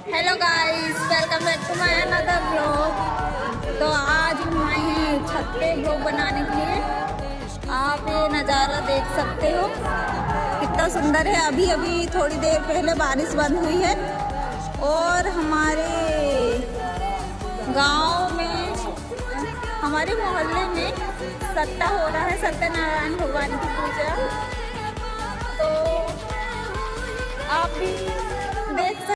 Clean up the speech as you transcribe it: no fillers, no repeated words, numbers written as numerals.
Hello guys, welcome back to my another blog. तो आज हम आए हैं छत पे ब्लॉग बनाने के लिए। आप ये नज़ारा देख सकते हो कितना सुंदर है। अभी अभी थोड़ी देर पहले बारिश बंद हुई है और हमारे गांव में, हमारे मोहल्ले में सत्ता हो रहा है, सत्यनारायण भगवान की पूजा। तो आप भी